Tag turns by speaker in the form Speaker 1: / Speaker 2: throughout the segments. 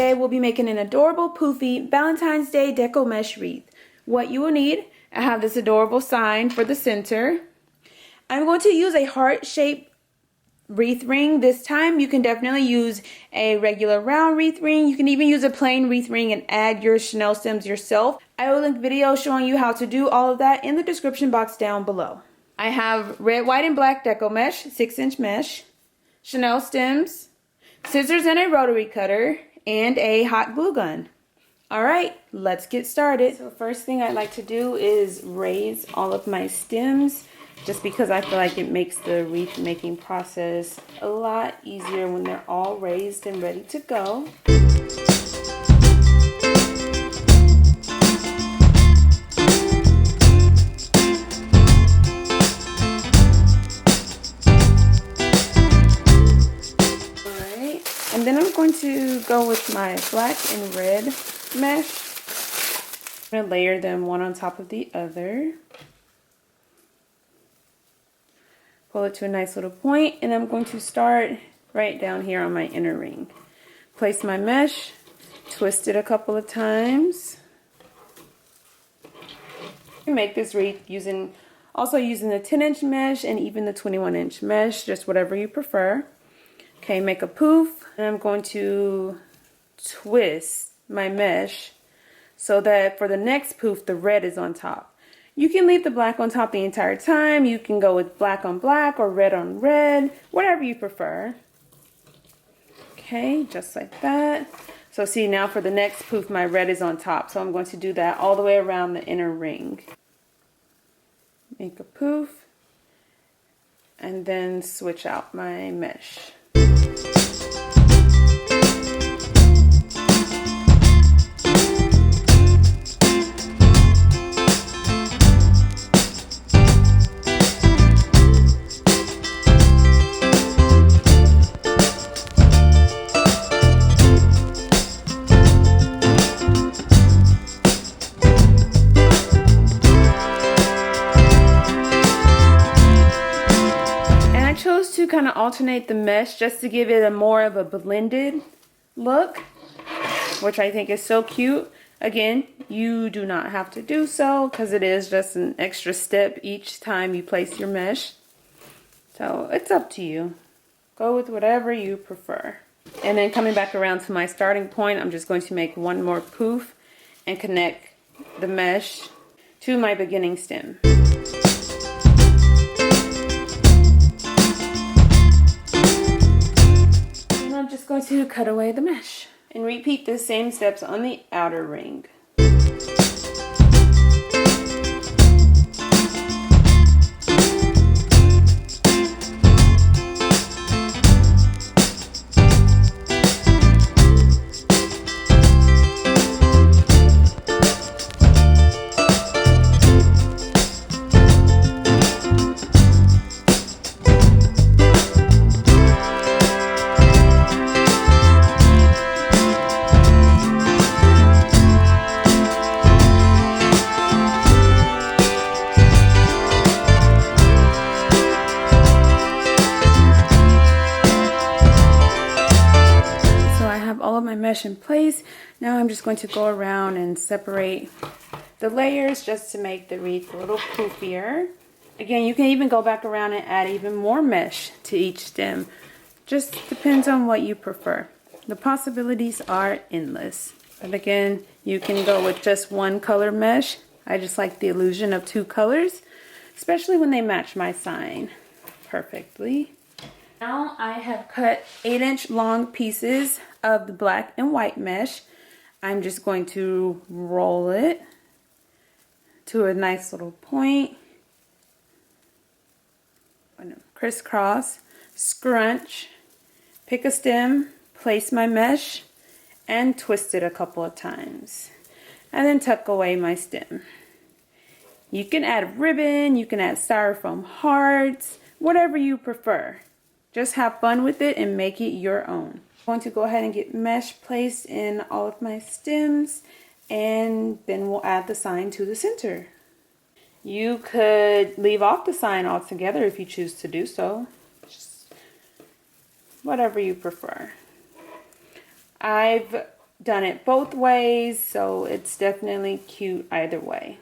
Speaker 1: Today we'll be making an adorable poofy Valentine's Day deco mesh wreath. What you will need, I have this adorable sign for the center. I'm going to use a heart-shaped wreath ring. This time you can definitely use a regular round wreath ring. You can even use a plain wreath ring and add your Chanel stems yourself. I will link videos showing you how to do all of that in the description box down below. I have red, white, and black deco mesh, 6-inch mesh, Chanel stems, scissors and a rotary cutter, and a hot glue gun. Alright, let's get started. So first thing I'd like to do is raise all of my stems, just because I feel like it makes the wreath making process a lot easier when they're all raised and ready to go. And then I'm going to go with my black and red mesh. I'm going to layer them one on top of the other. Pull it to a nice little point, and I'm going to start right down here on my inner ring. Place my mesh, twist it a couple of times. You can make this wreath also using the 10-inch mesh and even the 21-inch mesh, just whatever you prefer. Okay, make a poof, and I'm going to twist my mesh so that for the next poof, the red is on top. You can leave the black on top the entire time. You can go with black on black or red on red, whatever you prefer. Okay, just like that. So see, now for the next poof, my red is on top. So I'm going to do that all the way around the inner ring. Make a poof, and then switch out my mesh. To kind of alternate the mesh just to give it a more of a blended look, which I think is so cute. Again, you do not have to do so because it is just an extra step each time you place your mesh. So it's up to you. Go with whatever you prefer. And then coming back around to my starting point, I'm just going to make one more poof and connect the mesh to my beginning stem. I'm just going to cut away the mesh and repeat the same steps on the outer ring. All of my mesh in place. Now I'm just going to go around and separate the layers just to make the wreath a little poofier. Again, you can even go back around and add even more mesh to each stem. Just depends on what you prefer. The possibilities are endless. But again, you can go with just one color mesh. I just like the illusion of two colors, especially when they match my sign perfectly. Now I have cut 8-inch long pieces of the black and white mesh. I'm just going to roll it to a nice little point. Crisscross, scrunch, pick a stem, place my mesh, and twist it a couple of times. And then tuck away my stem. You can add ribbon, you can add styrofoam hearts, whatever you prefer. Just have fun with it and make it your own. I'm going to go ahead and get mesh placed in all of my stems, and then we'll add the sign to the center. You could leave off the sign altogether if you choose to do so. Just whatever you prefer. I've done it both ways, so it's definitely cute either way.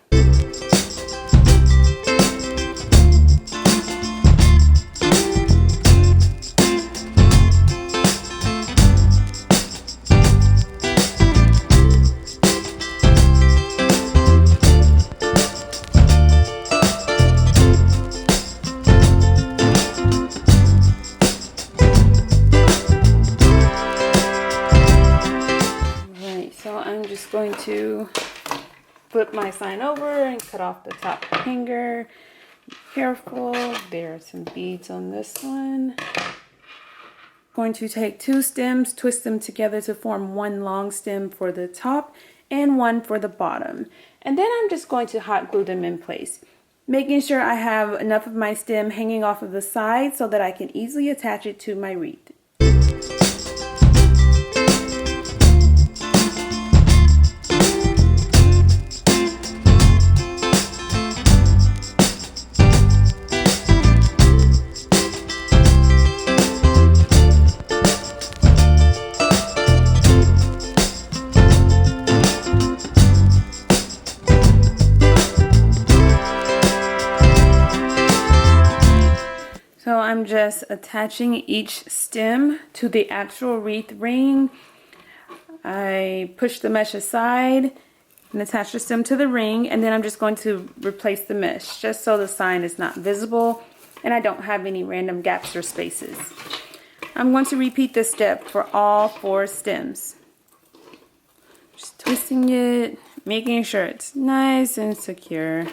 Speaker 1: Going to flip my sign over and cut off the top hanger. Be careful, there are some beads on this one. Going to take 2 stems, twist them together to form one long stem for the top and one for the bottom. And then I'm just going to hot glue them in place, making sure I have enough of my stem hanging off of the side so that I can easily attach it to my wreath. So I'm just attaching each stem to the actual wreath ring. I push the mesh aside and attach the stem to the ring, and then I'm just going to replace the mesh just so the sign is not visible and I don't have any random gaps or spaces. I'm going to repeat this step for all 4 stems. Just twisting it, making sure it's nice and secure.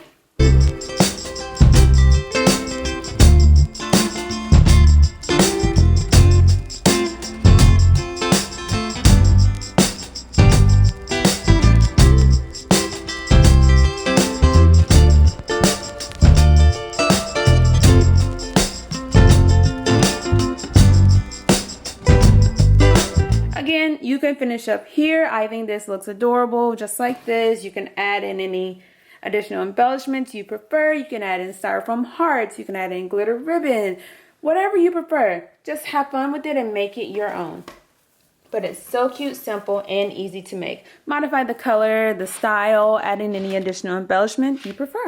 Speaker 1: Again, you can finish up here. I think this looks adorable just like this. You can add in any additional embellishments you prefer. You can add in styrofoam hearts. You can add in glitter ribbon. Whatever you prefer. Just have fun with it and make it your own. But it's so cute, simple, and easy to make. Modify the color, the style, add in any additional embellishment you prefer.